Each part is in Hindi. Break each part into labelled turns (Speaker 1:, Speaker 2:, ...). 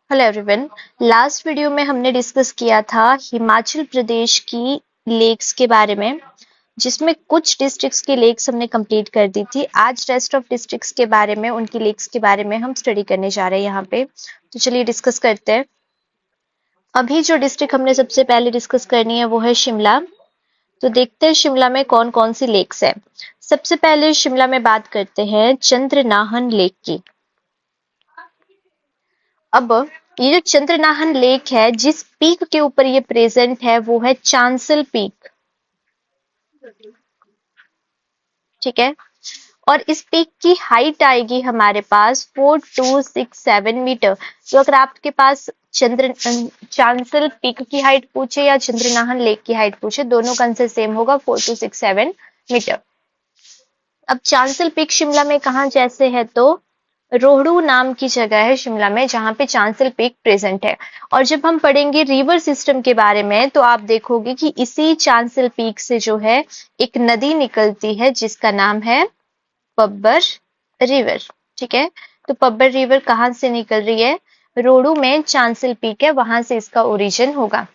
Speaker 1: Hello everyone. लास्ट वीडियो में हमने डिस्कस किया था हिमाचल प्रदेश की लेक्स के बारे में, जिसमें कुछ डिस्ट्रिक्ट्स की लेक्स हमने कंप्लीट कर दी थी। आज रेस्ट ऑफ डिस्ट्रिक्ट्स के बारे में, उनकी लेक्स के बारे में हम स्टडी करने जा रहे हैं यहाँ पे। तो चलिए डिस्कस करते हैं। अभी जो डिस्ट्रिक्ट हमने सबसे पहले डिस्कस करनी है वो है शिमला। तो देखते हैं शिमला में कौन कौन सी लेक्स है। सबसे पहले शिमला में बात करते हैं चंद्रनाहन लेक की। अब ये जो चंद्रनाहन लेक है, जिस पीक के ऊपर ये प्रेजेंट है वो है चांसल पीक। ठीक है। और इस पीक की हाइट आएगी हमारे पास 4267 मीटर। तो अगर आपके पास चांसल पीक की हाइट पूछे या चंद्रनाहन लेक की हाइट पूछे, दोनों का आंसर सेम होगा 4267 मीटर। अब चांसल पीक शिमला में कहाँ जैसे है, तो रोहड़ू नाम की जगह है शिमला में जहां पे चांसल पीक प्रेजेंट है। और जब हम पढ़ेंगे रिवर सिस्टम के बारे में तो आप देखोगे कि इसी चांसल पीक से जो है एक नदी निकलती है जिसका नाम है पब्बर रिवर। ठीक है। तो पब्बर रिवर कहाँ से निकल रही है? रोहड़ू में चांसल पीक है, वहां से इसका ओरिजिन होगा।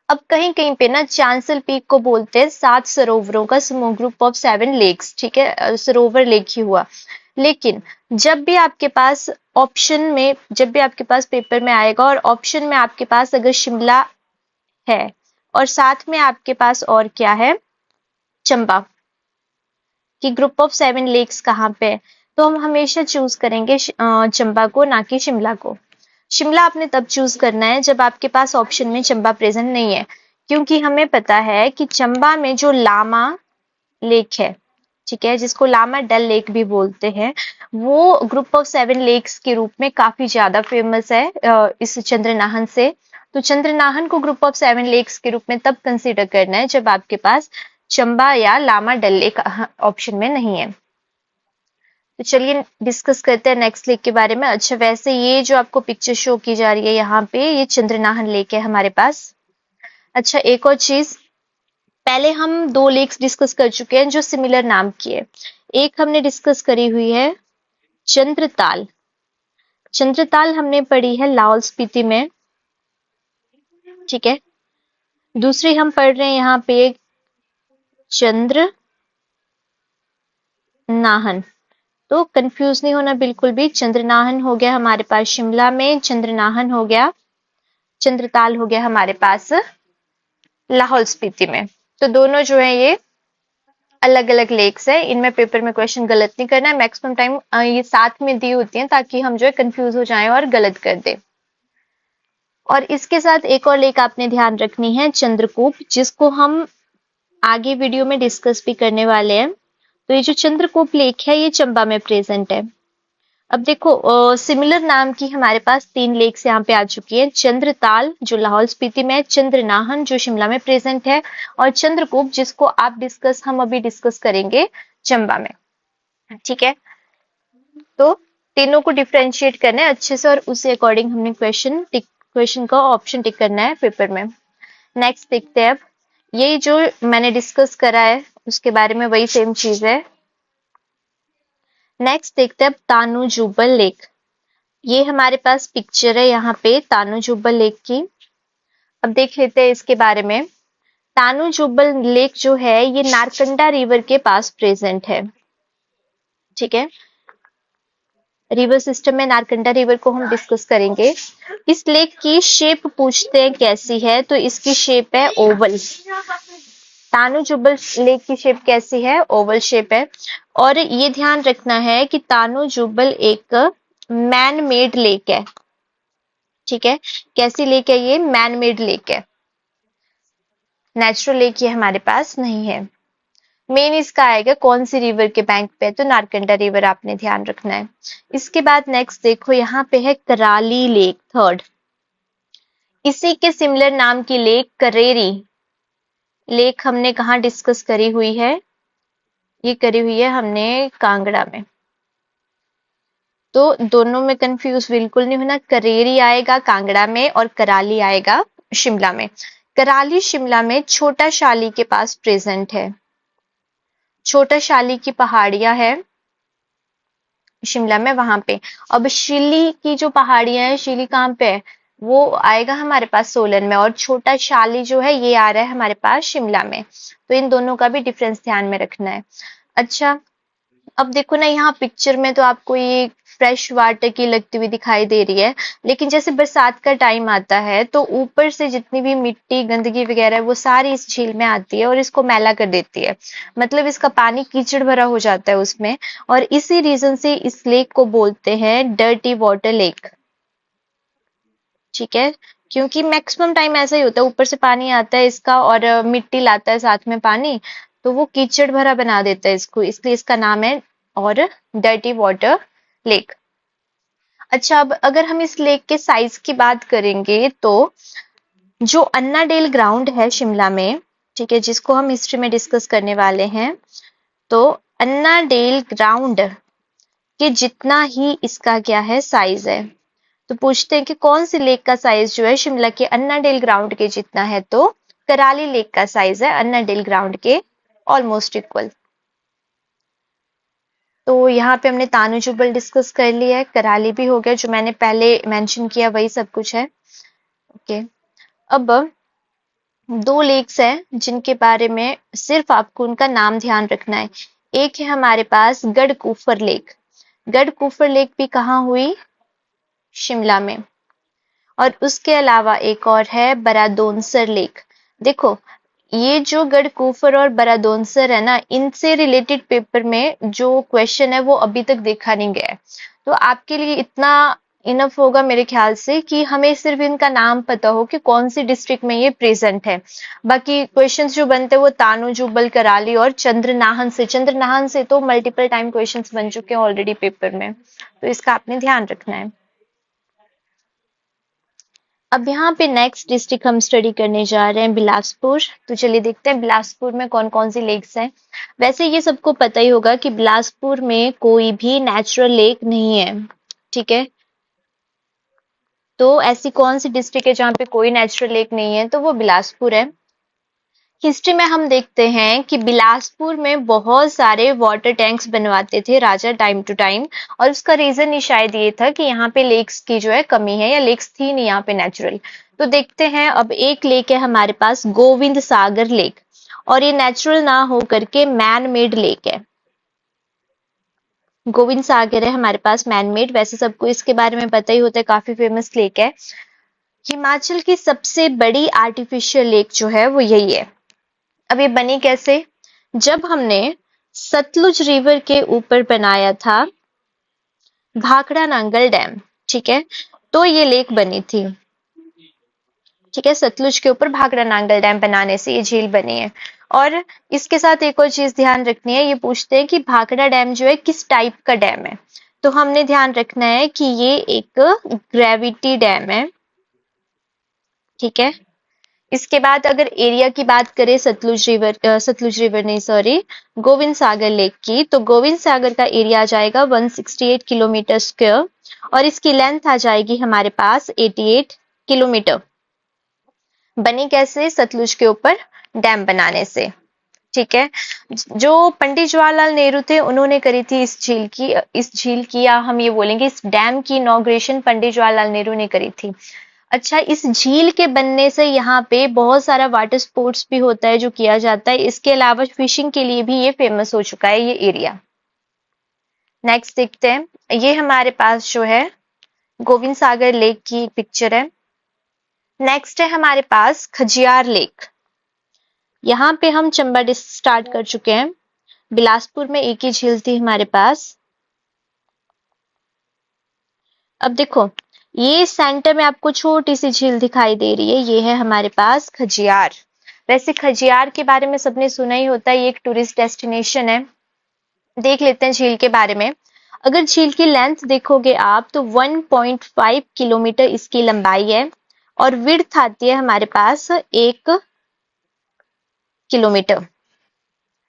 Speaker 1: अब कहीं कहीं पे ना चांसल पीक को बोलते हैं 7 सरोवरों का समूह, ग्रुप ऑफ 7 लेक्स। ठीक है, सरोवर लेक ही हुआ। लेकिन जब भी आपके पास ऑप्शन में, जब भी आपके पास पेपर में आएगा और ऑप्शन में आपके पास अगर शिमला है और साथ में आपके पास और क्या है, चंबा, कि ग्रुप ऑफ 7 लेक्स कहाँ पे है, तो हम हमेशा चूज करेंगे चंबा को, ना कि शिमला को। शिमला आपने तब चूज करना है जब आपके पास ऑप्शन में चंबा प्रेजेंट नहीं है, क्योंकि हमें पता है कि चंबा में जो लामा लेक है, ठीक है, जिसको लामा डल लेक भी बोलते हैं, वो ग्रुप ऑफ 7 लेक्स के रूप में काफी ज्यादा फेमस है इस चंद्रनाहन से। तो चंद्रनाहन को ग्रुप ऑफ 7 लेक्स के रूप में तब कंसीडर करना है जब आपके पास चंबा या लामा डल लेक ऑप्शन में नहीं है। तो चलिए डिस्कस करते हैं नेक्स्ट लेक के बारे में। अच्छा, वैसे ये जो आपको पिक्चर शो की जा रही है यहाँ पे, ये चंद्रनाहन लेक है हमारे पास। अच्छा, एक और चीज, पहले हम 2 लेक्स डिस्कस कर चुके हैं जो सिमिलर नाम की है। एक हमने डिस्कस करी हुई है चंद्रताल। चंद्रताल हमने पढ़ी है लाहौल स्पीति में। ठीक है। दूसरी हम पढ़ रहे हैं यहाँ पे चंद्र नाहन। तो कंफ्यूज नहीं होना बिल्कुल भी। चंद्रनाहन हो गया हमारे पास शिमला में, चंद्रनाहन हो गया, चंद्रताल हो गया हमारे पास लाहौल स्पीति में। तो दोनों जो है ये अलग अलग लेक्स है। इनमें पेपर में क्वेश्चन गलत नहीं करना है। मैक्सिमम टाइम ये साथ में दी होती हैं ताकि हम जो है कंफ्यूज हो जाएं और गलत कर दे। और इसके साथ एक और लेक आपने ध्यान रखनी है, चंद्रकूप, जिसको हम आगे वीडियो में डिस्कस भी करने वाले हैं। तो ये जो चंद्रकूप लेक है ये चंबा में प्रेजेंट है। अब देखो, सिमिलर नाम की हमारे पास 3 लेक्स यहाँ पे आ चुकी है। चंद्रताल जो लाहौल स्पीति में है, चंद्रनाहन जो शिमला में प्रेजेंट है, और चंद्रकूप जिसको हम अभी डिस्कस करेंगे चंबा में। ठीक है। तो तीनों को डिफ्रेंशिएट करना है अच्छे से और उसी अकॉर्डिंग हमने क्वेश्चन का ऑप्शन टिक करना है पेपर में। नेक्स्ट देखते हैं। अब यही जो मैंने डिस्कस करा है उसके बारे में वही सेम चीज है। नेक्स्ट देखते हैं अब तानू जुब्बल लेक। ये हमारे पास पिक्चर है यहाँ पे तानू जुब्बल लेक की। अब देख लेते हैं इसके बारे में। तानू जुब्बल लेक जो है ये नारकंडा रिवर के पास प्रेजेंट है। ठीक है। रिवर सिस्टम में नारकंडा रिवर को हम डिस्कस करेंगे। इस लेक की शेप पूछते हैं कैसी है, तो इसकी शेप है ओवल। तानू जुब्बल लेक की शेप कैसी है? ओवल शेप है। और ये ध्यान रखना है कि तानू जुब्बल एक मैन मेड लेक है। ठीक है। कैसी लेक है ये? मैन मेड लेक है, नेचुरल लेक ये हमारे पास नहीं है। मेन इसका आएगा कौन सी रिवर के बैंक पे, तो नारकंडा रिवर आपने ध्यान रखना है। इसके बाद नेक्स्ट देखो, यहाँ पे है कराली लेक थर्ड। इसी के सिमिलर नाम की लेक करेरी लेक हमने कहाँ डिस्कस करी हुई है? ये करी हुई है हमने कांगड़ा में। तो दोनों में कंफ्यूज बिल्कुल नहीं होना। करेरी आएगा कांगड़ा में और कराली आएगा शिमला में। कराली शिमला में छोटा शाली के पास प्रेजेंट है। छोटा शाली की पहाड़ियां है शिमला में वहां पे। अब शिली की जो पहाड़ियां हैं, शिली कहाँ पे है, वो आएगा हमारे पास सोलन में, और छोटा शाली जो है ये आ रहा है हमारे पास शिमला में। तो इन दोनों का भी डिफरेंस ध्यान में रखना है। अच्छा, अब देखो ना यहाँ पिक्चर में तो आपको ये फ्रेश वाटर की लगती हुई दिखाई दे रही है, लेकिन जैसे बरसात का टाइम आता है तो ऊपर से जितनी भी मिट्टी गंदगी वगैरह है वो सारी इस झील में आती है और इसको मैला कर देती है। मतलब इसका पानी कीचड़ भरा हो जाता है उसमें, और इसी रीजन से इस लेक को बोलते हैं डर्टी वाटर लेक। ठीक है, क्योंकि मैक्सिमम टाइम ऐसा ही होता है, ऊपर से पानी आता है इसका और मिट्टी लाता है साथ में पानी, तो वो कीचड़ भरा बना देता है इसको, इसलिए इसका नाम है और डर्टी वाटर लेक। अच्छा, अब अगर हम इस लेक के साइज की बात करेंगे तो जो अन्ना डेल ग्राउंड है शिमला में, ठीक है, जिसको हम हिस्ट्री में डिस्कस करने वाले हैं, तो अन्ना डेल ग्राउंड के जितना ही इसका क्या है साइज है। तो पूछते हैं कि कौन सी लेक का साइज जो है शिमला के अन्ना डेल ग्राउंड के जितना है, तो कराली लेक का साइज है अन्ना डेल ग्राउंड के ऑलमोस्ट इक्वल। तो यहाँ पे हमने तानू जुब्बल डिस्कस कर लिया है, कराली भी हो गया, जो मैंने पहले मेंशन किया वही सब कुछ है। ओके, अब दो लेक्स हैं जिनके बारे में सिर्फ आपको उनका नाम ध्यान रखना है। एक है हमारे पास गढ़कुफर लेक। गढ़कुफर लेक भी कहाँ हुई, शिमला में। और उसके अलावा एक और है बरादोनसर लेक। देखो, ये जो गढ़कुफर और बरादोनसर है ना, इनसे रिलेटेड पेपर में जो क्वेश्चन है वो अभी तक देखा नहीं गया है। तो आपके लिए इतना इनफ होगा मेरे ख्याल से कि हमें सिर्फ इनका नाम पता हो कि कौन सी डिस्ट्रिक्ट में ये प्रेजेंट है। बाकी क्वेश्चंस जो बनते हैं वो तानू जुब्बल, कराली और चंद्रनाहन से। चंद्रनाहन से तो मल्टीपल टाइम क्वेश्चंस बन चुके हैं ऑलरेडी पेपर में, तो इसका आपने ध्यान रखना है। अब यहाँ पे नेक्स्ट डिस्ट्रिक्ट हम स्टडी करने जा रहे हैं बिलासपुर। तो चलिए देखते हैं बिलासपुर में कौन कौन सी लेक्स हैं। वैसे ये सबको पता ही होगा कि बिलासपुर में कोई भी नेचुरल लेक नहीं है। ठीक है, तो ऐसी कौन सी डिस्ट्रिक्ट है जहाँ पे कोई नेचुरल लेक नहीं है, तो वो बिलासपुर है। हिस्ट्री में हम देखते हैं कि बिलासपुर में बहुत सारे वाटर टैंक्स बनवाते थे राजा टाइम टू टाइम, और उसका रीजन ही शायद ये था कि यहाँ पे लेक्स की जो है कमी है, या लेक्स थी नहीं यहाँ पे नेचुरल। तो देखते हैं, अब एक लेक है हमारे पास गोविंद सागर लेक, और ये नेचुरल ना हो करके मैन मेड लेक है। गोविंद सागर है हमारे पास मैन मेड। वैसे सबको इसके बारे में पता ही होता है, काफी फेमस लेक है। हिमाचल की सबसे बड़ी आर्टिफिशियल लेक जो है वो यही है। अब ये बनी कैसे, जब हमने सतलुज रिवर के ऊपर बनाया था भाखड़ा नांगल डैम, ठीक है, तो ये लेक बनी थी। ठीक है, सतलुज के ऊपर भाखड़ा नांगल डैम बनाने से ये झील बनी है। और इसके साथ एक और चीज ध्यान रखनी है, ये पूछते हैं कि भाखड़ा डैम जो है किस टाइप का डैम है, तो हमने ध्यान रखना है कि ये एक ग्रेविटी डैम है। ठीक है, इसके बाद अगर एरिया की बात करें सतलुज रिवर नहीं सॉरी, गोविंद सागर लेक की, तो गोविंद सागर का एरिया आ जाएगा 168 किलोमीटर स्क्वायर, और इसकी लेंथ आ जाएगी हमारे पास 88 किलोमीटर। बनी कैसे, सतलुज के ऊपर डैम बनाने से। ठीक है, जो पंडित जवाहरलाल नेहरू थे उन्होंने करी थी इस झील की या हम ये बोलेंगे इस डैम की इनॉग्रेशन पंडित जवाहरलाल नेहरू ने करी थी। अच्छा, इस झील के बनने से यहाँ पे बहुत सारा वाटर स्पोर्ट्स भी होता है जो किया जाता है। इसके अलावा फिशिंग के लिए भी ये फेमस हो चुका है ये एरिया। नेक्स्ट देखते हैं, ये हमारे पास जो है गोविंद सागर लेक की पिक्चर है। नेक्स्ट है हमारे पास खजियार लेक। यहाँ पे हम चंबा डिस्ट्रिक्ट स्टार्ट कर चुके हैं। बिलासपुर में एक ही झील थी हमारे पास। अब देखो, ये सेंटर में आपको छोटी सी झील दिखाई दे रही है, ये है हमारे पास खजियार। वैसे खजियार के बारे में सबने सुना ही होता है, ये एक टूरिस्ट डेस्टिनेशन है। देख लेते हैं झील के बारे में। अगर झील की लेंथ देखोगे आप तो 1.5 किलोमीटर इसकी लंबाई है, और विड्थ आती है हमारे पास 1 किलोमीटर।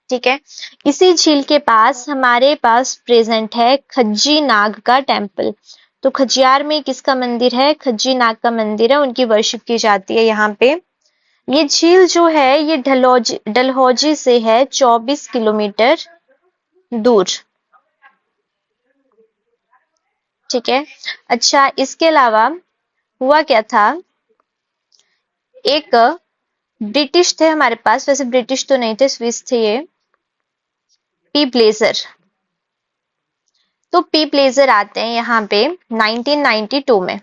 Speaker 1: ठीक है, इसी झील के पास हमारे पास प्रेजेंट है खज्जी नाग का टेम्पल। तो खजियार में किसका मंदिर है, खज्जी नाग का मंदिर है, उनकी वर्शिप की जाती है यहाँ पे। ये झील जो है ये डलहौजी से है 24 किलोमीटर दूर। ठीक है। अच्छा, इसके अलावा हुआ क्या था, एक ब्रिटिश थे हमारे पास, वैसे ब्रिटिश तो नहीं थे, स्विस थे ये, पी ब्लेजर। तो पी ब्लेजर आते हैं यहाँ पे 1992 में।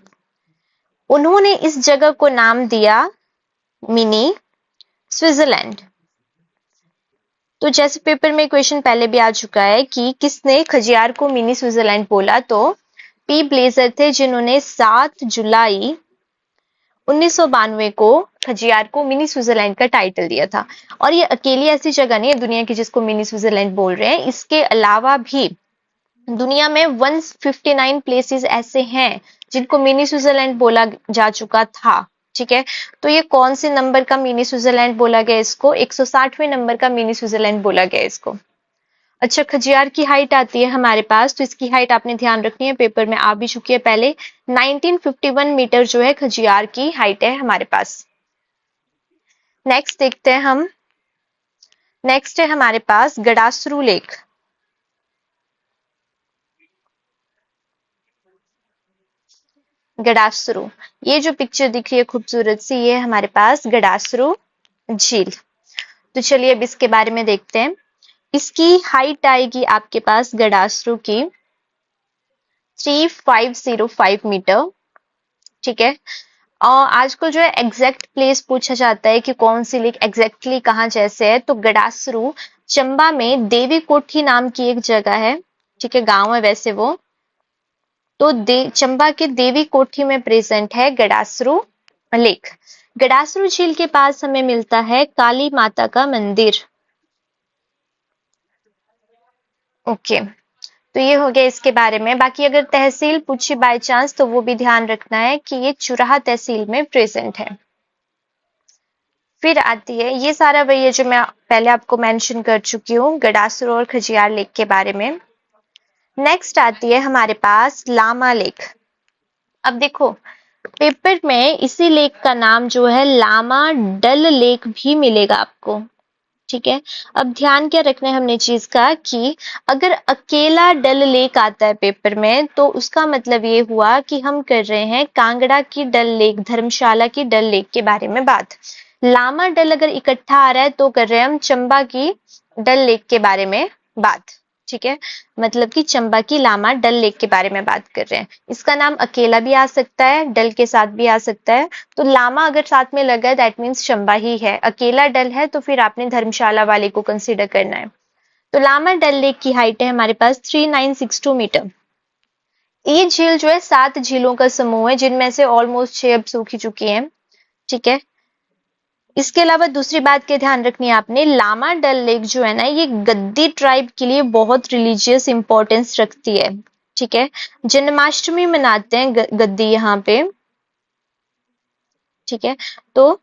Speaker 1: उन्होंने इस जगह को नाम दिया मिनी स्विट्जरलैंड। तो जैसे पेपर में क्वेश्चन पहले भी आ चुका है कि किसने खजियार को मिनी स्विट्जरलैंड बोला, तो पी ब्लेजर थे, जिन्होंने 7 जुलाई 1992 को खजियार को मिनी स्विट्जरलैंड का टाइटल दिया था। और ये अकेली ऐसी जगह नहीं है दुनिया की जिसको मिनी स्विट्जरलैंड बोल रहे हैं, इसके अलावा भी दुनिया में 159 प्लेसेस ऐसे हैं जिनको मिनी स्विट्जरलैंड बोला जा चुका था। ठीक है, तो ये कौन से नंबर का मिनी स्विट्जरलैंड बोला गया इसको? 160वें नंबर का मिनी स्विट्जरलैंड बोला गया इसको। अच्छा, खजियार की हाइट आती है हमारे पास, तो इसकी हाइट आपने ध्यान रखनी है, पेपर में आ भी चुकी है पहले। 1951 मीटर जो है खजियार की हाइट है हमारे पास। नेक्स्ट देखते हैं हम। नेक्स्ट है हमारे पास गडासरू लेक। गडासरू, ये जो पिक्चर दिख रही है खूबसूरत सी, ये हमारे पास गडासरू झील। तो चलिए अब इसके बारे में देखते हैं। इसकी हाइट आएगी आपके पास गडासरू की 3505 मीटर। ठीक है, और आजकल जो है एग्जैक्ट प्लेस पूछा जाता है कि कौन सी लेक एग्जैक्टली कहाँ जैसे है, तो गडासरू चंबा में देवी कोठी नाम की एक जगह है। ठीक है, गांव है वैसे वो। तो चंबा के देवी कोठी में प्रेजेंट है गडासरू लेक। गडासरू झील के पास हमें मिलता है काली माता का मंदिर। ओके, तो ये हो गया इसके बारे में। बाकी अगर तहसील पूछी बाय चांस तो वो भी ध्यान रखना है कि ये चुराहा तहसील में प्रेजेंट है। फिर आती है, ये सारा वही है जो मैं पहले आपको मेंशन कर चुकी हूँ गडासरू और खजियार लेक के बारे में। नेक्स्ट आती है हमारे पास लामा लेक। अब देखो पेपर में इसी लेक का नाम जो है लामा डल लेक भी मिलेगा आपको। ठीक है, अब ध्यान क्या रखना है हमने चीज का कि अगर अकेला डल लेक आता है पेपर में तो उसका मतलब ये हुआ कि हम कर रहे हैं कांगड़ा की डल लेक, धर्मशाला की डल लेक के बारे में बात। लामा डल अगर इकट्ठा आ रहा है तो कर रहे हैं हम चंबा की डल लेक के बारे में बात। ठीक है, मतलब कि चंबा की लामा डल लेक के बारे में बात कर रहे हैं। इसका नाम अकेला भी आ सकता है, डल के साथ भी आ सकता है। तो लामा अगर साथ में लगा है दैट मीन्स चंबा ही है, अकेला डल है तो फिर आपने धर्मशाला वाले को कंसीडर करना है। तो लामा डल लेक की हाइट है हमारे पास 3962 मीटर। ये झील जो है 7 झीलों का समूह है, जिनमें से ऑलमोस्ट 6 अब सूखी चुकी हैं। ठीक है, इसके अलावा दूसरी बात के ध्यान रखनी है आपने, लामा डल लेक जो है ना, ये गद्दी ट्राइब के लिए बहुत रिलीजियस इंपॉर्टेंस रखती है। ठीक है, जन्माष्टमी मनाते हैं गद्दी यहाँ पे। ठीक है, तो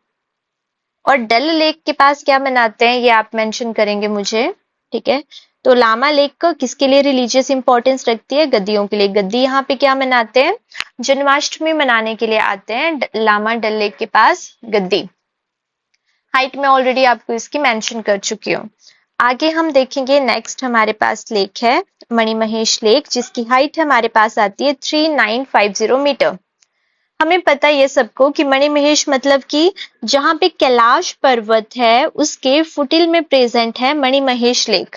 Speaker 1: और डल लेक के पास क्या मनाते हैं ये आप मेंशन करेंगे मुझे। ठीक है, तो लामा लेक का किसके लिए रिलीजियस इंपॉर्टेंस रखती है? गद्दियों के लिए। गद्दी यहाँ पे क्या मनाते हैं? जन्माष्टमी मनाने के लिए आते हैं लामा डल लेक के पास गद्दी। हाइट में ऑलरेडी आपको इसकी मेंशन कर चुकी हूँ। आगे हम देखेंगे, नेक्स्ट हमारे पास लेक है मणिमहेश लेक, जिसकी हाइट हमारे पास आती है 3950 मीटर। हमें पता है ये सबको कि मणिमहेश मतलब कि जहां पे कैलाश पर्वत है उसके फुटिल में प्रेजेंट है मणिमहेश लेक।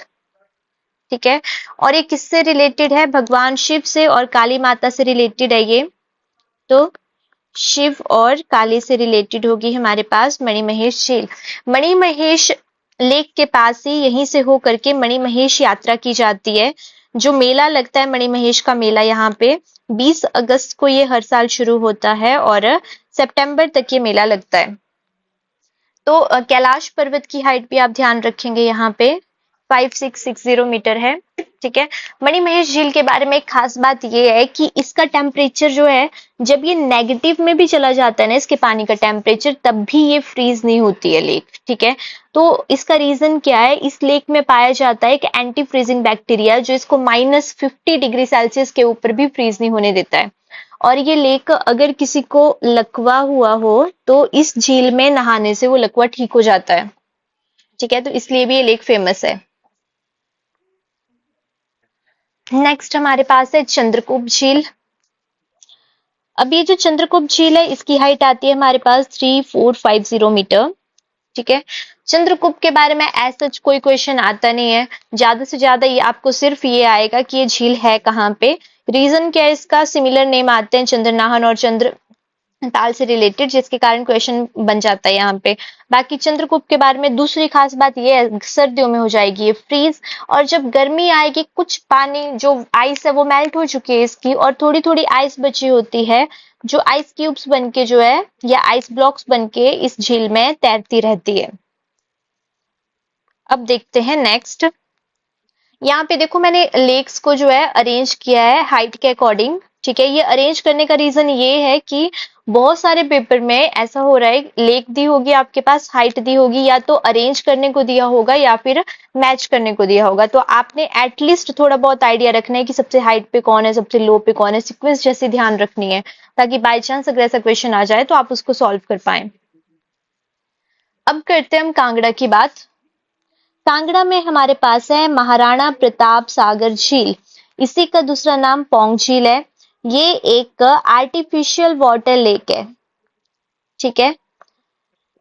Speaker 1: ठीक है, और ये किससे रिलेटेड है? भगवान शिव से और काली माता से रिलेटेड है ये। तो शिव और काली से रिलेटेड होगी हमारे पास मणिमहेश झील। मणिमहेश लेक के पास ही यहीं से हो करके मणिमहेश यात्रा की जाती है। जो मेला लगता है मणिमहेश का मेला, यहाँ पे 20 अगस्त को ये हर साल शुरू होता है और सितंबर तक ये मेला लगता है। तो कैलाश पर्वत की हाइट भी आप ध्यान रखेंगे, यहाँ पे 5660 मीटर है। ठीक है, मणिमहेश झील के बारे में एक खास बात यह है कि इसका टेम्परेचर जो है, जब ये नेगेटिव में भी चला जाता है ना इसके पानी का टेम्परेचर, तब भी ये फ्रीज नहीं होती है लेक। ठीक है, तो इसका रीजन क्या है? इस लेक में पाया जाता है एक एंटी फ्रीजिंग बैक्टीरिया जो इसको -50 डिग्री सेल्सियस के ऊपर भी फ्रीज नहीं होने देता है। और ये लेक अगर किसी को लकवा हुआ हो तो इस झील में नहाने से वो लकवा ठीक हो जाता है। ठीक है, तो इसलिए भी ये लेक फेमस है। नेक्स्ट हमारे पास है चंद्रकूप झील। अब ये जो चंद्रगुप्त झील है इसकी हाइट आती है हमारे पास 3450 मीटर। ठीक है, चंद्रगुप्त के बारे में एज सच कोई क्वेश्चन आता नहीं है, ज्यादा से ज्यादा ये आपको सिर्फ ये आएगा कि ये झील है कहाँ पे। रीजन क्या है इसका, सिमिलर नेम आते हैं चंद्रनाहन और चंद्र ताल से रिलेटेड, जिसके कारण क्वेश्चन बन जाता है यहाँ पे। बाकी चंद्रगुप्त के बारे में दूसरी खास बात ये है, सर्दियों में हो जाएगी ये फ्रीज, और जब गर्मी आएगी कुछ पानी जो आइस है वो मेल्ट हो चुकी है इसकी, और थोड़ी थोड़ी आइस बची होती है जो आइस क्यूब्स बनके जो है या आइस ब्लॉक्स बनके इस झील में तैरती रहती है। अब देखते हैं नेक्स्ट। यहाँ पे देखो मैंने लेक्स को जो है अरेंज किया है हाइट के अकॉर्डिंग। ठीक है, ये अरेंज करने का रीजन ये है कि बहुत सारे पेपर में ऐसा हो रहा है, लेक दी होगी आपके पास, हाइट दी होगी, या तो अरेंज करने को दिया होगा या फिर मैच करने को दिया होगा, तो आपने एटलीस्ट थोड़ा बहुत आइडिया रखना है कि सबसे हाइट पे कौन है, सबसे लो पे कौन है, सिक्वेंस जैसी ध्यान रखनी है, ताकि बाई चांस अगर ऐसा क्वेश्चन आ जाए तो आप उसको सॉल्व कर पाए। अब करते हैं हम कांगड़ा की बात। कांगड़ा में हमारे पास है महाराणा प्रताप सागर झील, इसी का दूसरा नाम पौंग झील है। ये एक आर्टिफिशियल वाटर लेक है। ठीक है,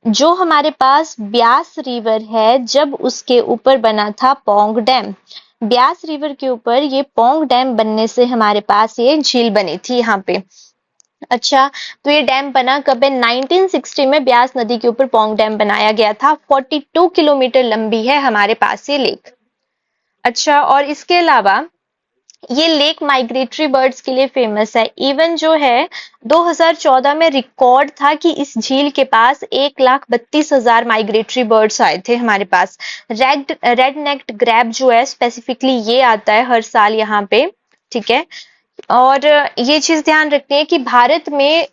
Speaker 1: जो हमारे पास ब्यास रिवर है, जब उसके ऊपर बना था पौंग डैम, ब्यास रिवर के ऊपर ये पौंग डैम बनने से हमारे पास ये झील बनी थी यहाँ पे। अच्छा, तो ये डैम बना कब है, 1960 में ब्यास नदी के ऊपर पौंग डैम बनाया गया था। 42 किलोमीटर लंबी है हमारे पास ये लेक। अच्छा, और इसके अलावा ये लेक माइग्रेटरी बर्ड्स के लिए फेमस है। इवन जो है 2014 में रिकॉर्ड था कि इस झील के पास 1,32,000 माइग्रेटरी बर्ड्स आए थे हमारे पास। रेड नेक्ड ग्रैब जो है स्पेसिफिकली ये आता है हर साल यहाँ पे। ठीक है, और ये चीज ध्यान रखते हैं कि भारत में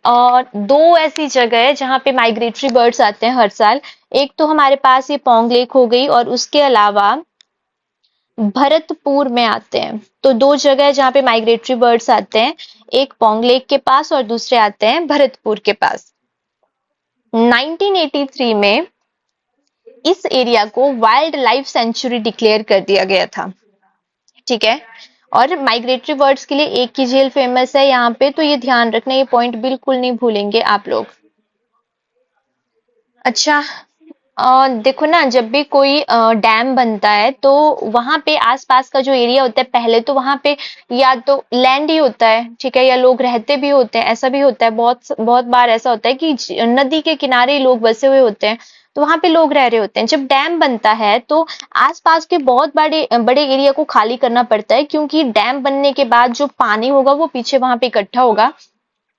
Speaker 1: दो ऐसी जगह है जहाँ पे माइग्रेटरी बर्ड्स आते हैं हर साल। एक तो हमारे पास ये पौंग लेक हो गई, और उसके अलावा भरतपुर में आते हैं। तो दो जगह है जहाँ पे माइग्रेटरी बर्ड्स आते हैं, एक पौंग लेक के पास और दूसरे आते हैं भरतपुर के पास। 1983 में इस एरिया को वाइल्ड लाइफ सेंचुरी डिक्लेयर कर दिया गया था। ठीक है, और माइग्रेटरी बर्ड्स के लिए एक ही झील फेमस है यहाँ पे, तो ये ध्यान रखना, ये पॉइंट बिल्कुल नहीं भूलेंगे आप लोग। अच्छा, देखो ना, जब भी कोई डैम बनता है तो वहां पे आसपास का जो एरिया होता है, पहले तो वहां पे या तो लैंड ही होता है, ठीक है, या लोग रहते भी होते हैं। ऐसा भी होता है, बहुत बहुत बार ऐसा होता है कि नदी के किनारे लोग बसे हुए होते हैं, तो वहां पे लोग रह रहे होते हैं। जब डैम बनता है तो आसपास के बहुत बड़े बड़े एरिया को खाली करना पड़ता है, क्योंकि डैम बनने के बाद जो पानी होगा वो पीछे वहां पे इकट्ठा होगा,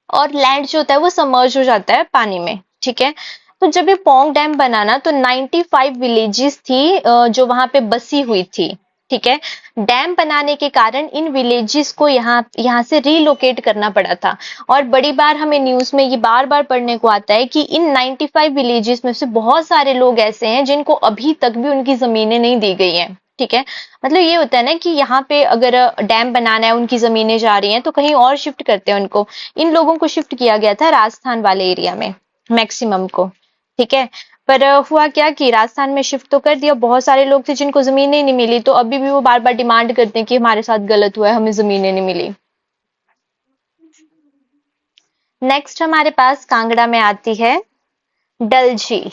Speaker 1: और लैंड जो होता है वो सबमर्ज हो जाता है पानी में। ठीक है, तो जब ये पोंग डैम बना ना, तो 95 विलेजेस थी जो वहां पे बसी हुई थी। ठीक है, डैम बनाने के कारण इन विलेजेस को यहाँ यहाँ से रीलोकेट करना पड़ा था। और बड़ी बार हमें न्यूज में ये बार बार पढ़ने को आता है कि इन 95 विलेजेस में से बहुत सारे लोग ऐसे हैं जिनको अभी तक भी उनकी जमीनें नहीं दी गई हैं। ठीक है, मतलब ये होता है ना कि यहाँ पे अगर डैम बनाना है, उनकी जमीनें जा रही हैं तो कहीं और शिफ्ट करते हैं उनको। इन लोगों को शिफ्ट किया गया था राजस्थान वाले एरिया में, मैक्सिमम को। ठीक है, पर हुआ क्या कि राजस्थान में शिफ्ट तो कर दिया, बहुत सारे लोग थे जिनको जमीनें नहीं मिली, तो अभी भी वो बार बार डिमांड करते हैं कि हमारे साथ गलत हुआ है, हमें जमीनें नहीं मिली। नेक्स्ट हमारे पास कांगड़ा में आती है डल झील।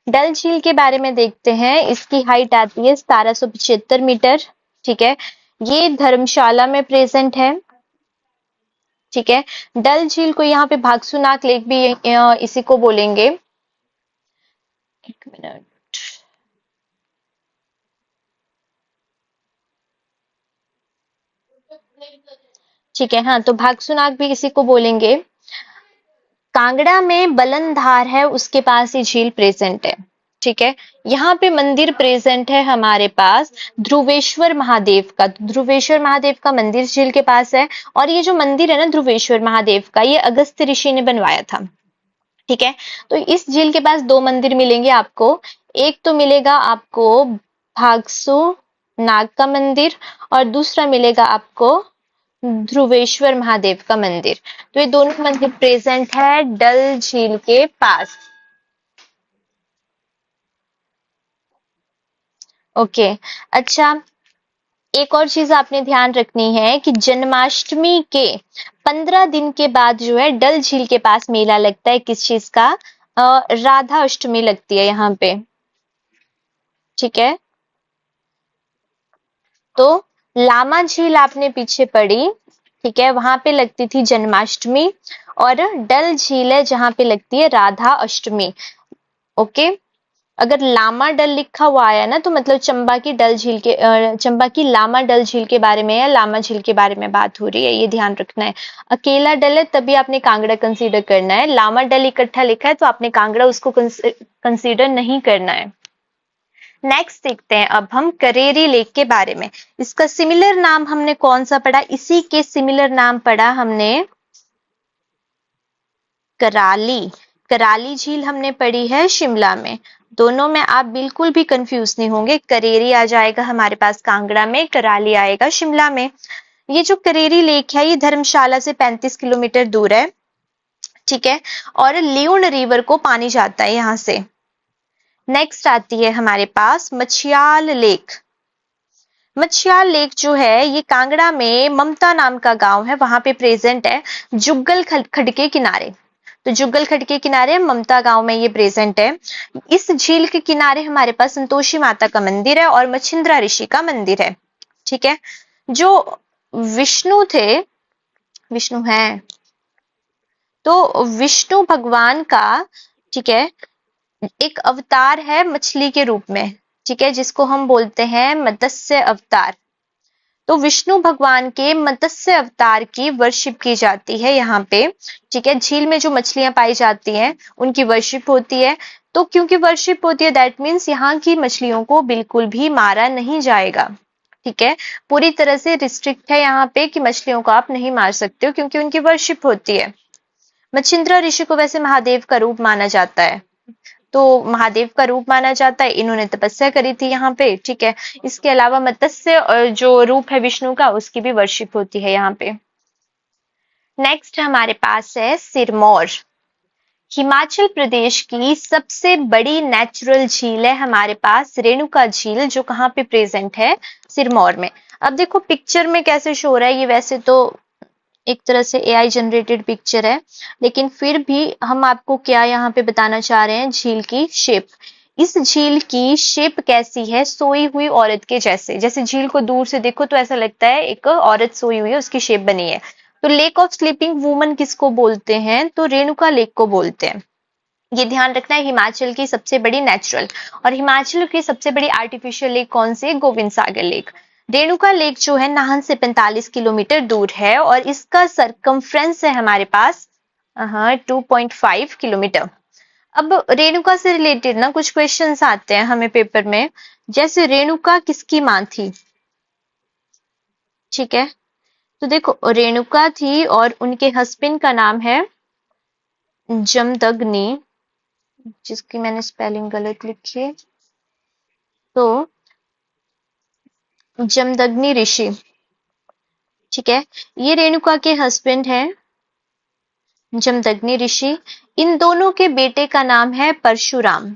Speaker 1: डल झील के बारे में देखते हैं। इसकी हाइट आती है 1775 मीटर। ठीक है, ये धर्मशाला में प्रेजेंट है। ठीक है, डल झील को यहाँ पे भागसूनाक लेक भी इसी को बोलेंगे। एक मिनट। ठीक है, हाँ, तो भागसूनाक भी इसी को बोलेंगे। कांगड़ा में बलनधार है, उसके पास ये झील प्रेजेंट है। ठीक है, यहाँ पे मंदिर प्रेजेंट है हमारे पास ध्रुवेश्वर महादेव का। ध्रुवेश्वर महादेव का मंदिर झील के पास है, और ये जो मंदिर है ना ध्रुवेश्वर महादेव का, ये अगस्त ऋषि ने बनवाया था। ठीक है, तो इस झील के पास दो मंदिर मिलेंगे आपको। एक तो मिलेगा आपको भागसु नाग का मंदिर, और दूसरा मिलेगा आपको ध्रुवेश्वर महादेव का मंदिर। तो ये दोनों मंदिर प्रेजेंट है डल झील के पास। ओके, अच्छा, एक और चीज आपने ध्यान रखनी है कि जन्माष्टमी के 15 दिन के बाद जो है डल झील के पास मेला लगता है, किस चीज का? राधा अष्टमी लगती है यहाँ पे, ठीक है। तो लामा झील आपने पीछे पड़ी, ठीक है, वहां पे लगती थी जन्माष्टमी, और डल झील है जहां पे लगती है राधा अष्टमी। ओके, अगर लामा डल लिखा हुआ आया ना तो मतलब चंबा की डल झील के चंबा की लामा डल झील के बारे में या लामा झील के बारे में बात हो रही है, ये ध्यान रखना है। अकेला डल है तभी आपने कांगड़ा कंसीडर करना है, लामा डल इकट्ठा लिखा है तो आपने कांगड़ा उसको कंसीडर नहीं करना है। नेक्स्ट देखते हैं अब हम करेरी लेक के बारे में। इसका सिमिलर नाम हमने कौन सा पढ़ा? इसी के सिमिलर नाम पढ़ा हमने कराली। कराली झील हमने पढ़ी है शिमला में। दोनों में आप बिल्कुल भी कंफ्यूज नहीं होंगे, करेरी आ जाएगा हमारे पास कांगड़ा में, कराली आएगा शिमला में। ये जो करेरी लेक है ये धर्मशाला से 35 किलोमीटर दूर है, ठीक है, और लियोन रिवर को पानी जाता है यहां से। नेक्स्ट आती है हमारे पास मछियाल लेक। मछियाल लेक जो है ये कांगड़ा में ममता नाम का गांव है, वहां पे प्रेजेंट है, जुग्गल खड के किनारे। तो जुग्गल खड के किनारे ममता गांव में ये प्रेजेंट है। इस झील के किनारे हमारे पास संतोषी माता का मंदिर है और मच्छिंद्रा ऋषि का मंदिर है, ठीक है। जो विष्णु थे, विष्णु है, तो विष्णु भगवान का, ठीक है, एक अवतार है मछली के रूप में, ठीक है, जिसको हम बोलते हैं मत्स्य अवतार। तो विष्णु भगवान के मत्स्य अवतार की वर्शिप की जाती है यहाँ पे, ठीक है। झील में जो मछलियां पाई जाती हैं उनकी वर्शिप होती है। तो क्योंकि वर्शिप होती है दैट मीन्स यहाँ की मछलियों को बिल्कुल भी मारा नहीं जाएगा, ठीक है। पूरी तरह से रिस्ट्रिक्ट है यहाँ पे कि मछलियों को आप नहीं मार सकते हो क्योंकि उनकी वर्शिप होती है। मच्छिंद्रा ऋषि को वैसे महादेव का रूप माना जाता है, तो महादेव का रूप माना जाता है, इन्होंने तपस्या करी थी यहाँ पे, ठीक है। इसके अलावा मत्स्य जो रूप है विष्णु का उसकी भी वर्शिप होती है यहाँ पे। नेक्स्ट हमारे पास है सिरमौर। हिमाचल प्रदेश की सबसे बड़ी नेचुरल झील है हमारे पास रेणुका झील, जो कहाँ पे प्रेजेंट है? सिरमौर में। अब देखो पिक्चर में कैसे शो हो रहा है, ये वैसे तो एक तरह से एआई जनरेटेड पिक्चर है, लेकिन फिर भी हम आपको क्या यहाँ पे बताना चाह रहे हैं, झील की शेप। इस झील की शेप कैसी है? सोई हुई औरत के जैसे, जैसे झील को दूर से देखो तो ऐसा लगता है एक औरत सोई हुई है, उसकी शेप बनी है। तो लेक ऑफ स्लीपिंग वुमन किसको बोलते हैं? तो रेणुका लेक को बोलते हैं। ये ध्यान रखना है, हिमाचल की सबसे बड़ी नेचुरल और हिमाचल की सबसे बड़ी आर्टिफिशियल लेक कौन सी है? गोविंद सागर लेक। रेणुका लेक जो है नाहन से 45 किलोमीटर दूर है और इसका सरकमफ्रेंस है हमारे पास 2.5 किलोमीटर। अब रेणुका से रिलेटेड ना कुछ क्वेश्चंस आते हैं हमें पेपर में, जैसे रेणुका किसकी मां थी? ठीक है, तो देखो रेणुका थी और उनके हस्बैंड का नाम है जमदग्नि, जिसकी मैंने स्पेलिंग गलत लिखी है, तो जमदग्नि ऋषि, ठीक है, ये रेणुका के हस्बैंड हैं जमदग्नि ऋषि। इन दोनों के बेटे का नाम है परशुराम।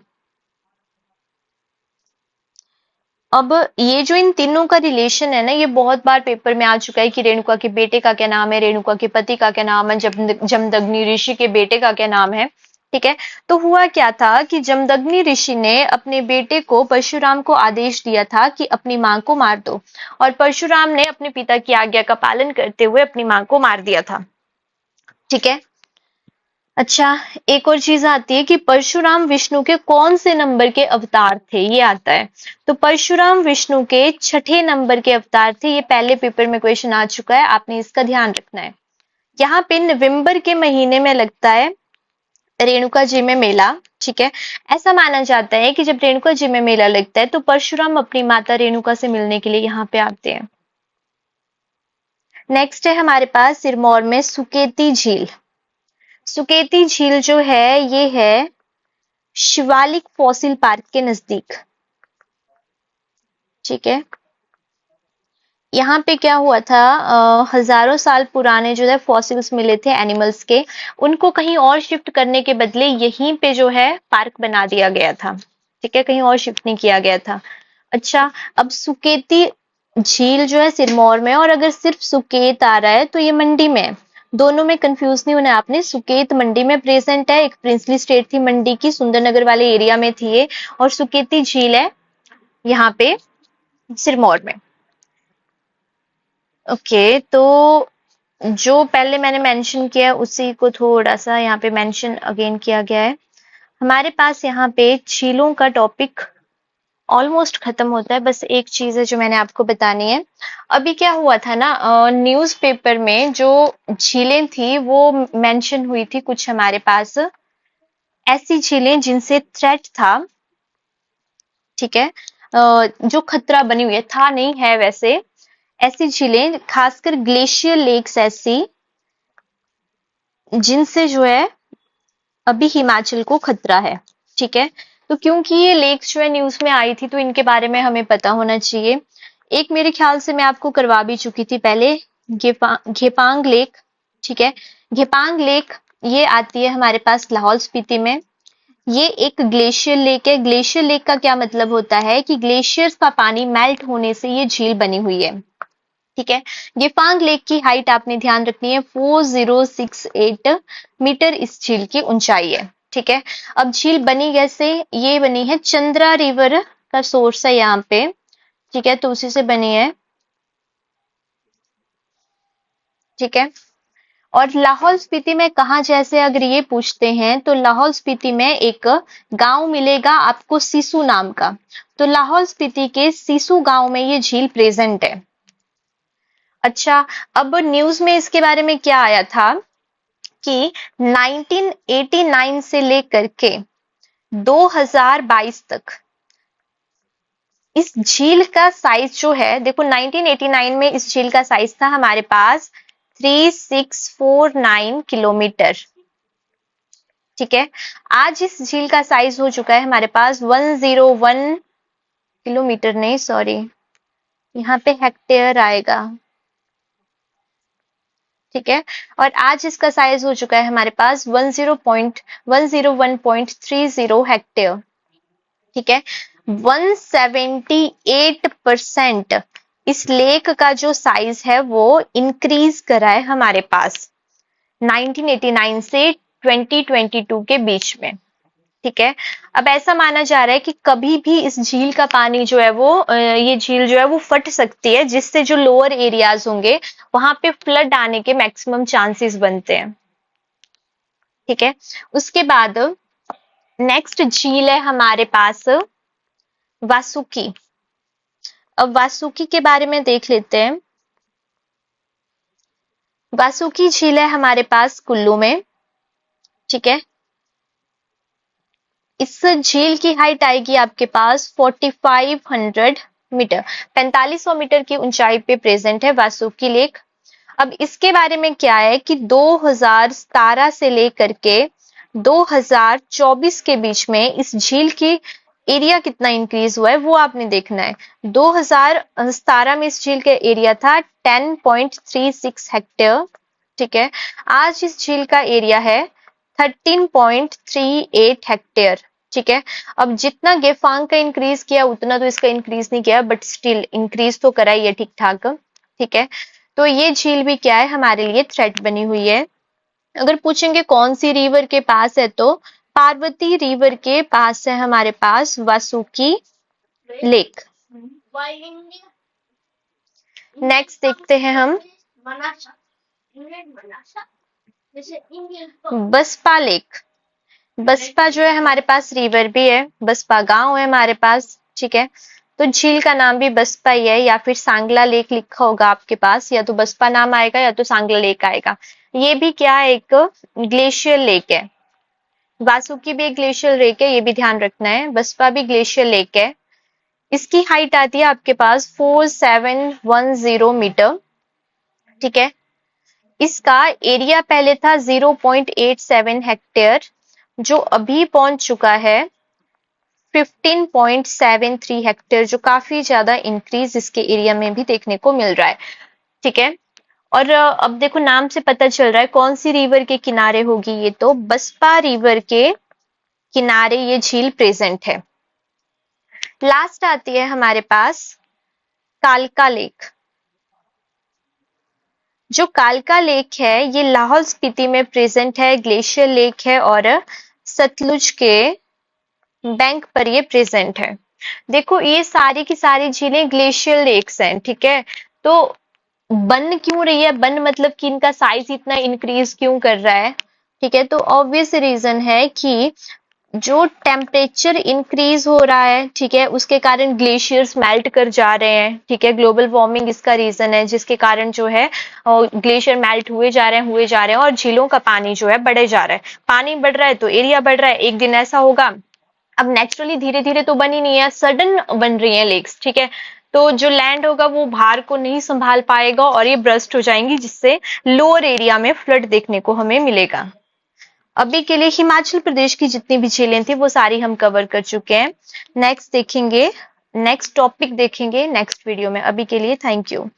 Speaker 1: अब ये जो इन तीनों का रिलेशन है ना, ये बहुत बार पेपर में आ चुका है कि रेणुका के बेटे का क्या नाम है, रेणुका के पति का क्या नाम है, जमदग्नि ऋषि के बेटे का क्या नाम है, ठीक है। तो हुआ क्या था कि जमदग्नि ऋषि ने अपने बेटे को परशुराम को आदेश दिया था कि अपनी मां को मार दो, और परशुराम ने अपने पिता की आज्ञा का पालन करते हुए अपनी मां को मार दिया था, ठीक है। अच्छा, एक और चीज आती है कि परशुराम विष्णु के कौन से नंबर के अवतार थे, ये आता है। तो परशुराम विष्णु के 6ठे नंबर के अवतार थे, ये पहले पेपर में क्वेश्चन आ चुका है, आपने इसका ध्यान रखना है। यहाँ पे नवंबर के महीने में लगता है रेणुका जी में मेला, ठीक है। ऐसा माना जाता है कि जब रेणुका जी में मेला लगता है तो परशुराम अपनी माता रेणुका से मिलने के लिए यहाँ पे आते हैं। नेक्स्ट है हमारे पास सिरमौर में सुकेती झील। सुकेती झील जो है ये है शिवालिक फॉसिल पार्क के नजदीक, ठीक है। यहाँ पे क्या हुआ था, हजारों साल पुराने जो है फॉसिल्स मिले थे एनिमल्स के, उनको कहीं और शिफ्ट करने के बदले यहीं पे जो है पार्क बना दिया गया था, ठीक है, कहीं और शिफ्ट नहीं किया गया था। अच्छा, अब सुकेती झील जो है सिरमौर में, और अगर सिर्फ सुकेत आ रहा है तो ये मंडी में है। दोनों में कंफ्यूज नहीं होना आपने। सुकेत मंडी में प्रेजेंट है, एक प्रिंसली स्टेट थी मंडी की, सुंदरनगर वाले एरिया में थी ये, और सुकेती झील है यहाँ पे सिरमौर में। ओके, तो जो पहले मैंने मेंशन किया उसी को थोड़ा सा यहाँ पे मेंशन अगेन किया गया है। हमारे पास यहाँ पे झीलों का टॉपिक ऑलमोस्ट खत्म होता है, बस एक चीज है जो मैंने आपको बतानी है। अभी क्या हुआ था ना, न्यूज़पेपर में जो झीलें थी वो मेंशन हुई थी कुछ हमारे पास, ऐसी झीलें जिनसे थ्रेट था, ठीक है, जो खतरा बनी हुई है, था नहीं है वैसे, ऐसी झीलें खासकर ग्लेशियर लेक्स ऐसी जिनसे जो है अभी हिमाचल को खतरा है, ठीक है। तो क्योंकि ये लेक्स जो है न्यूज में आई थी तो इनके बारे में हमें पता होना चाहिए। एक मेरे ख्याल से मैं आपको करवा भी चुकी थी पहले, घेपांग लेक, ठीक है। घेपांग लेक ये आती है हमारे पास लाहौल स्पीति में। ये एक ग्लेशियर लेक है। ग्लेशियर लेक का क्या मतलब होता है कि ग्लेशियर्स का पानी मेल्ट होने से ये झील बनी हुई है, ठीक है। गेफांग लेक की हाइट आपने ध्यान रखनी है, 4068 मीटर इस झील की ऊंचाई है, ठीक है। अब झील बनी कैसे, ये बनी है चंद्रा रिवर का सोर्स है यहाँ पे, ठीक है, तो उसी से बनी है, ठीक है। और लाहौल स्पीति में कहा, जैसे अगर ये पूछते हैं तो लाहौल स्पीति में एक गांव मिलेगा आपको सिसु नाम का, तो लाहौल स्पीति के सिसु गांव में ये झील प्रेजेंट है। अच्छा, अब न्यूज में इसके बारे में क्या आया था कि 1989 से लेकर के 2022 तक इस झील का साइज जो है, देखो 1989 में इस झील का साइज था हमारे पास 3649 किलोमीटर, ठीक है। आज इस झील का साइज हो चुका है हमारे पास 101 किलोमीटर, नहीं सॉरी, यहाँ पे हेक्टेयर आएगा, ठीक है। और आज इसका साइज हो चुका है हमारे पास 101.30 हेक्टेयर, ठीक है। 178% इस लेक का जो साइज है वो इंक्रीज करा है हमारे पास 1989 से 2022 के बीच में, ठीक है। अब ऐसा माना जा रहा है कि कभी भी इस झील का पानी जो है वो ये झील जो है वो फट सकती है, जिससे जो लोअर एरियाज होंगे वहां पे फ्लड आने के मैक्सिमम चांसेस बनते हैं, ठीक है। उसके बाद नेक्स्ट झील है हमारे पास वासुकी। अब वासुकी के बारे में देख लेते हैं। वासुकी झील है हमारे पास कुल्लू में, ठीक है। इस झील की हाइट आएगी आपके पास 4500 मीटर, 4500 मीटर की ऊंचाई पे प्रेजेंट है वासुकी लेक। अब इसके बारे में क्या है कि 2017 से लेकर के 2024 के बीच में इस झील की एरिया कितना इंक्रीज हुआ है वो आपने देखना है। 2017 में इस झील का एरिया था 10.36 हेक्टेयर, ठीक है। आज इस झील का एरिया है 13.38 हेक्टेयर, ठीक है। अब जितना गेफांग का इंक्रीज किया उतना तो इसका इंक्रीज नहीं किया, बट स्टिल इंक्रीज तो करा ही है ठीक ठाक, ठीक है। तो ये झील भी क्या है हमारे लिए थ्रेट बनी हुई है। अगर पूछेंगे कौन सी रिवर के पास है तो पार्वती रिवर के पास है हमारे पास वासुकी लेक। नेक्स्ट देखते हैं हम बसपा लेक। बसपा जो है हमारे पास रिवर भी है, बसपा गांव है हमारे पास, ठीक है। तो झील का नाम भी बसपा ही है, या फिर सांगला लेक लिखा होगा आपके पास, या तो बसपा नाम आएगा या तो सांगला लेक आएगा। ये भी क्या एक ग्लेशियर लेक है। वासुकी भी एक ग्लेशियर लेक है, ये भी ध्यान रखना है। बसपा भी ग्लेशियर लेक है। इसकी हाइट आती है आपके पास 4710 मीटर, ठीक है। इसका एरिया पहले था 0.87 हेक्टेयर, जो अभी पहुंच चुका है 15.73 हेक्टेयर, जो काफी ज्यादा इंक्रीज इसके एरिया में भी देखने को मिल रहा है, ठीक है। और अब देखो नाम से पता चल रहा है कौन सी रिवर के किनारे होगी, ये तो बसपा रिवर के किनारे ये झील प्रेजेंट है। लास्ट आती है हमारे पास कालका लेक। जो कालका लेक है ये लाहौल स्पीति में प्रेजेंट है, ग्लेशियर लेक है और सतलुज के बैंक पर ये प्रेजेंट है। देखो ये सारी की सारी झीलें ग्लेशियर लेक्स हैं, ठीक है। तो बन क्यों रही है, बन मतलब कि इनका साइज इतना इंक्रीज क्यों कर रहा है, ठीक है। तो ऑब्वियस रीजन है कि जो टेम्परेचर इंक्रीज हो रहा है, ठीक है, उसके कारण ग्लेशियर्स मेल्ट कर जा रहे हैं, ठीक है। ग्लोबल वार्मिंग इसका रीजन है जिसके कारण जो है ग्लेशियर मेल्ट हुए जा रहे हैं और झीलों का पानी जो है बढ़े जा रहा है। पानी बढ़ रहा है तो एरिया बढ़ रहा है, एक दिन ऐसा होगा, अब नेचुरली धीरे धीरे तो बनी नहीं है, सडन बन रही है लेक्स, ठीक है। तो जो लैंड होगा वो भार को नहीं संभाल पाएगा और ये ब्रस्ट हो जाएंगी, जिससे लोअर एरिया में फ्लड देखने को हमें मिलेगा। अभी के लिए हिमाचल प्रदेश की जितनी भी झीलें थी वो सारी हम कवर कर चुके हैं। नेक्स्ट देखेंगे, नेक्स्ट टॉपिक देखेंगे नेक्स्ट वीडियो में। अभी के लिए थैंक यू।